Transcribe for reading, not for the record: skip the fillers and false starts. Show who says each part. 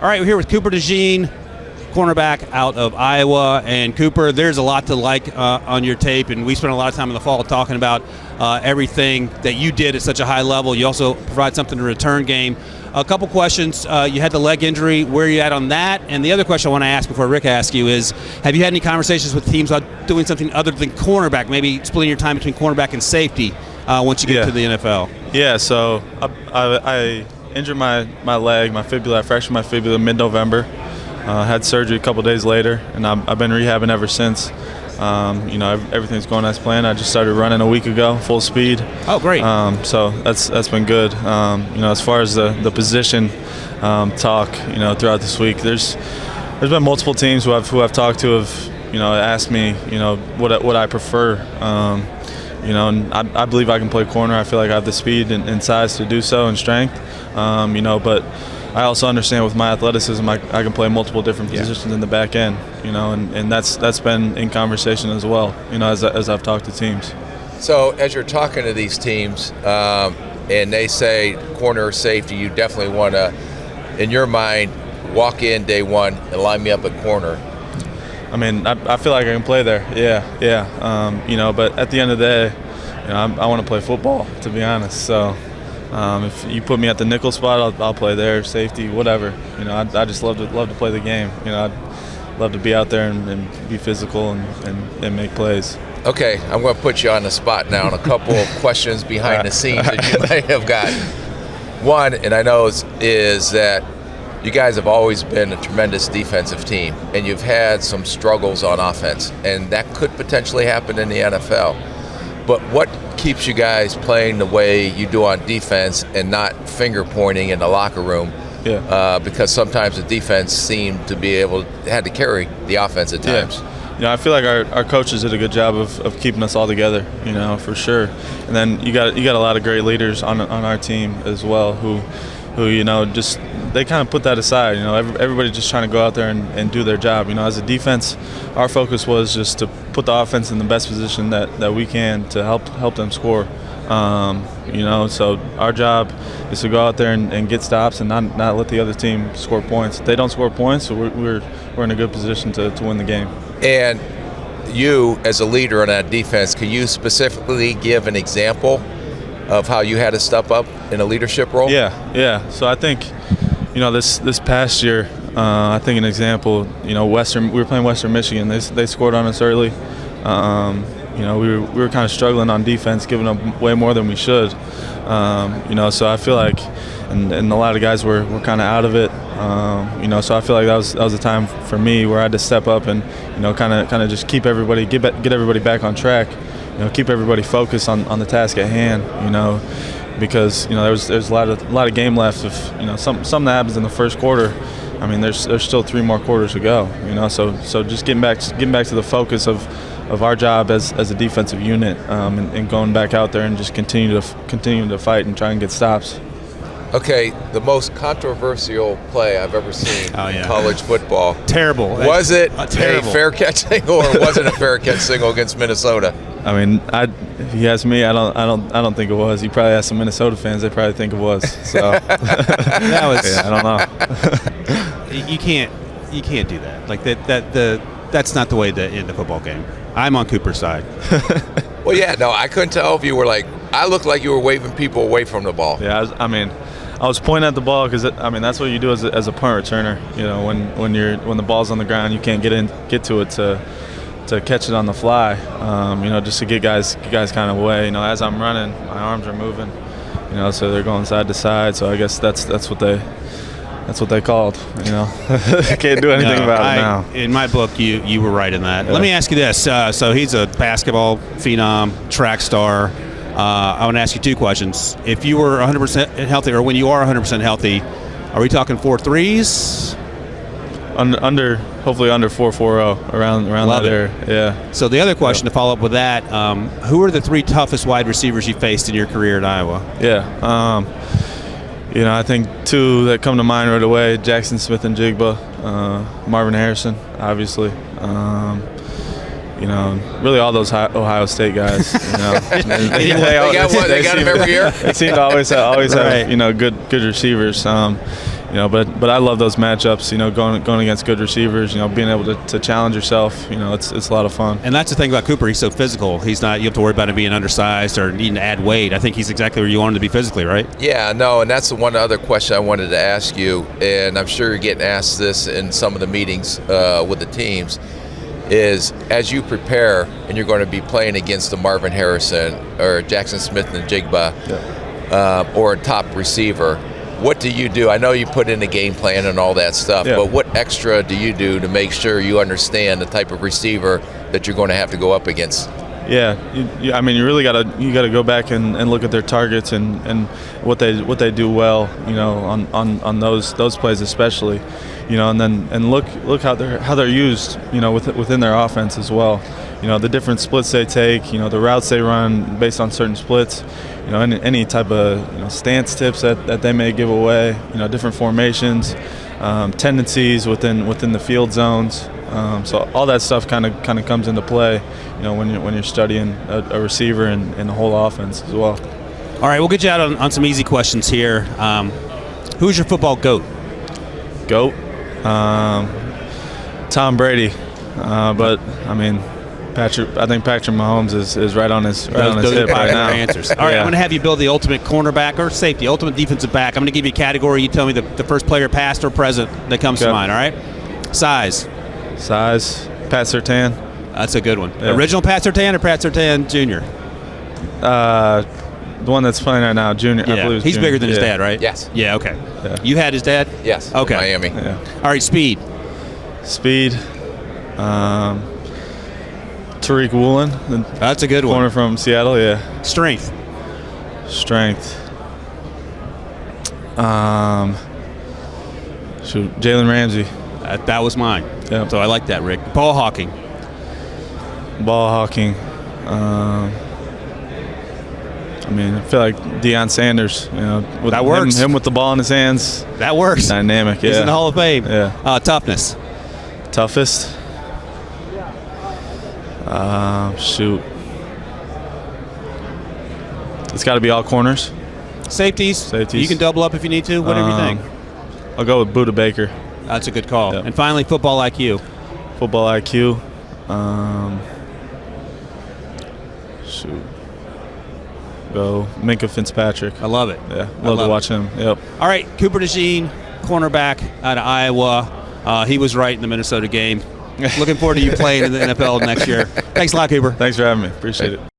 Speaker 1: All right, we're here with Cooper DeJean, cornerback out of Iowa. And Cooper, there's a lot to like on your tape, and we spent a lot of time in the fall talking about everything that you did at such a high level. You also provide something in return game. A couple questions. You had the leg injury. Where are you at on that? And the other question I want to ask before Rick asks you is, have you had any conversations with teams about doing something other than cornerback, maybe splitting your time between cornerback and safety once you get to the NFL?
Speaker 2: Yeah, so I injured my leg, my fibula. I fractured my fibula mid-November. Had surgery a couple days later, and I've been rehabbing ever since. Everything's going as planned. I just started running a week ago, full speed.
Speaker 1: Oh, great.
Speaker 2: So that's been good. As far as the position talk, throughout this week, there's been multiple teams who I've talked to have, asked me, what I prefer. And I believe I can play corner. I feel like I have the speed and size to do so, and strength. But I also understand with my athleticism, I can play multiple different positions in the back end, and that's been in conversation as well, as I've talked to teams.
Speaker 3: So as you're talking to these teams, and they say corner or safety, you definitely want to, in your mind, walk in day one and line me up at corner.
Speaker 2: I mean, I feel like I can play there. Yeah. But at the end of the day, I want to play football, to be honest. So if you put me at the nickel spot, I'll play there, safety, whatever. I just love to play the game. I'd love to be out there and be physical and make plays.
Speaker 3: Okay, I'm going to put you on the spot now on a couple of questions behind the scenes that you may have gotten. One, and I know is that you guys have always been a tremendous defensive team, and you've had some struggles on offense, and that could potentially happen in the NFL. But what keeps you guys playing the way you do on defense and not finger pointing in the locker room?
Speaker 2: Yeah.
Speaker 3: Because sometimes the defense seemed to be had to carry the offense at times.
Speaker 2: Yeah. I feel like our coaches did a good job of keeping us all together, for sure. And then you got a lot of great leaders on our team as well who just they kind of put that aside. Everybody's just trying to go out there and do their job. As a defense, our focus was just to put the offense in the best position that we can to help them score. So our job is to go out there and get stops and not let the other team score points. If they don't score points, so we're in a good position to win the game.
Speaker 3: And you, as a leader on that defense, can you specifically give an example of how you had to step up in a leadership role?
Speaker 2: Yeah. So I think, this past year, I think an example, we were playing Western Michigan. They scored on us early. We were kind of struggling on defense, giving up way more than we should. So I feel like, and a lot of guys were kind of out of it. So I feel like that was a time for me where I had to step up and, kind of just keep everybody, get everybody back on track. Keep everybody focused on the task at hand. Because there's a lot of game left. If something that happens in the first quarter, I mean there's still 3 more quarters to go. So just getting back to the focus of our job as a defensive unit, and going back out there and just continue to fight and try and get stops.
Speaker 3: Okay, the most controversial play I've ever seen in college football.
Speaker 1: Terrible.
Speaker 3: Was it
Speaker 1: terrible.
Speaker 3: a fair catch single or was it a fair catch single against Minnesota?
Speaker 2: I mean, if you ask me, I don't think it was. You probably ask some Minnesota fans; they probably think it was. So
Speaker 1: that was.
Speaker 2: I don't know.
Speaker 1: You can't do that. Like that's not the way to end the football game. I'm on Cooper's side.
Speaker 3: Well, yeah, no, I couldn't tell if you were I looked like you were waving people away from the ball.
Speaker 2: Yeah, I was pointing at the ball because that's what you do as a punt returner. When the ball's on the ground, you can't get to it to catch it on the fly. Just to get guys kind of away. As I'm running, my arms are moving. So they're going side to side. So I guess that's what they called. I can't do anything about it now.
Speaker 1: In my book, you were right in that. Yeah. Let me ask you this. So he's a basketball phenom, track star. I want to ask you 2 questions. If you were 100% healthy, or when you are 100% healthy, are we talking 4 threes?
Speaker 2: Hopefully under 4.40 around that area. Yeah.
Speaker 1: So the other question to follow up with that, who are the 3 toughest wide receivers you faced in your career at Iowa?
Speaker 2: Yeah. I think 2 that come to mind right away: Jackson Smith and Jigba, Marvin Harrison, obviously. Really all those Ohio State guys.
Speaker 3: They got him every year.
Speaker 2: They seem to always have good receivers. But I love those matchups. Going against good receivers. Being able to challenge yourself. It's a lot of fun.
Speaker 1: And that's the thing about Cooper. He's so physical. He's not. You have to worry about him being undersized or needing to add weight. I think he's exactly where you want him to be physically, right?
Speaker 3: Yeah, no, and that's the one other question I wanted to ask you, and I'm sure you're getting asked this in some of the meetings with the teams, is as you prepare and you're going to be playing against the Marvin Harrison or Jackson Smith and Jigba or a top receiver, what do you do? I know you put in a game plan and all that stuff, but what extra do you do to make sure you understand the type of receiver that you're going to have to go up against?
Speaker 2: Yeah, you really gotta go back and look at their targets and what they do well, on those plays especially, and look how they're used, within their offense as well. The different splits they take, the routes they run based on certain splits, any type of stance tips that they may give away, different formations, tendencies within the field zones. So all that stuff kind of comes into play, when you're studying a receiver and the whole offense as well.
Speaker 1: All right, we'll get you out on some easy questions here. Who's your football GOAT?
Speaker 2: GOAT? Tom Brady. But I think Patrick Mahomes is right on his hip right now.
Speaker 1: Answers. All right, I'm going to have you build the ultimate cornerback or safety, ultimate defensive back. I'm going to give you a category. You tell me the first player, past or present, that comes to mind. All right. Size.
Speaker 2: Pat Surtain.
Speaker 1: That's a good one.
Speaker 2: Yeah.
Speaker 1: Original Pat Surtain or Pat Surtain Jr.?
Speaker 2: The one that's playing right now, Junior.
Speaker 1: Yeah.
Speaker 2: I believe
Speaker 1: He's
Speaker 2: Junior.
Speaker 1: bigger than his dad, right?
Speaker 3: Yes.
Speaker 1: Yeah. Okay.
Speaker 2: Yeah.
Speaker 1: You had his dad?
Speaker 3: Yes.
Speaker 1: Okay.
Speaker 3: Miami.
Speaker 2: Yeah.
Speaker 1: All right. Speed.
Speaker 2: Tariq Woolen.
Speaker 1: That's a good
Speaker 2: corner
Speaker 1: one.
Speaker 2: from Seattle. Yeah.
Speaker 1: Strength.
Speaker 2: Jalen Ramsey.
Speaker 1: That was mine.
Speaker 2: Yep.
Speaker 1: So I like that, Rick. Ball hawking.
Speaker 2: I feel like Deion Sanders. With
Speaker 1: that works.
Speaker 2: Him with the ball in his hands.
Speaker 1: That works.
Speaker 2: Dynamic. Yeah.
Speaker 1: He's in the Hall of Fame.
Speaker 2: Yeah.
Speaker 1: Toughness.
Speaker 2: Toughest. It's got to be all corners.
Speaker 1: Safeties. You can double up if you need to. Whatever you think.
Speaker 2: I'll go with Buda Baker.
Speaker 1: That's a good call.
Speaker 2: Yep.
Speaker 1: And finally, football IQ.
Speaker 2: Go Minka Fitzpatrick.
Speaker 1: I love it.
Speaker 2: Yeah, love to watch him. Yep.
Speaker 1: All right, Cooper DeJean, cornerback out of Iowa. He was right in the Minnesota game. Looking forward to you playing in the NFL next year. Thanks a lot, Cooper.
Speaker 2: Thanks for having me. Appreciate it.